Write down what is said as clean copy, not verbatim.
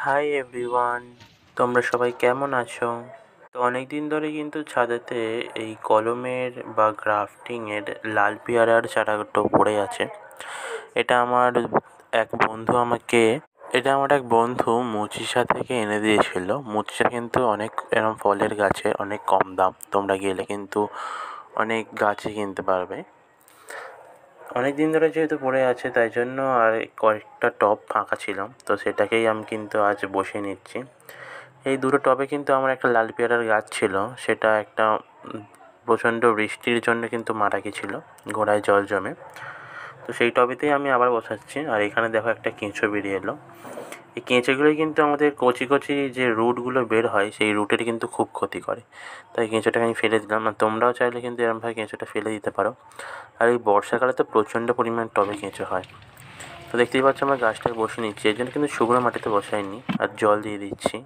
Hi everyone, তোমরা সবাই কেমন আছো? তো অনেক দিন ধরে কিন্তু ছাদেতে এই কলমের বা গ্রাফটিংয়ের লাল পেয়ারার চারাটো পড়ে আছে। এটা আমার এক বন্ধু মুচিসা থেকে এনে দিয়েছিল। মুচিসা কিন্তু অনেক এরম ফলের গাছে অনেক কম দাম, তোমরা গেলে কিন্তু অনেক গাছই কিনতে পারবে। অনেক দিন ধরে যেহেতু পড়ে আছে তাই জন্য আর কয়েকটা টব ফাঁকা ছিল, তো সেটাকেই আমি কিন্তু আজ বসিয়ে নিচ্ছি। এই দুটো টবে কিন্তু আমার একটা লাল পেয়ারার গাছ ছিল, সেটা একটা প্রচণ্ড বৃষ্টির জন্য কিন্তু মারা গেছিলো, গোড়ায় জল জমে। তো সেই টবেতেই আমি আবার বসাচ্ছি। আর এখানে দেখো একটা কেঁচো বেরিয়ে এলো। এই কেঁচোগুলোই কিন্তু আমাদের কচি কচি যে রুটগুলো বের হয় সেই রুটের কিন্তু খুব ক্ষতি করে, তাই কেঁচোটাকে আমি ফেলে দিলাম। আর তোমরাও চাইলে কিন্তু এরমভাবে কেঁচোটা ফেলে দিতে পারো। আর এই বর্ষাকালে তো প্রচণ্ড পরিমাণ টবে কেঁচো হয়। তো দেখতেই পাচ্ছ আমরা গাছটাকে বসিয়ে নিচ্ছি, এর জন্য কিন্তু শুকনো মাটিতে বসাইনি, আর জল দিয়ে দিচ্ছি।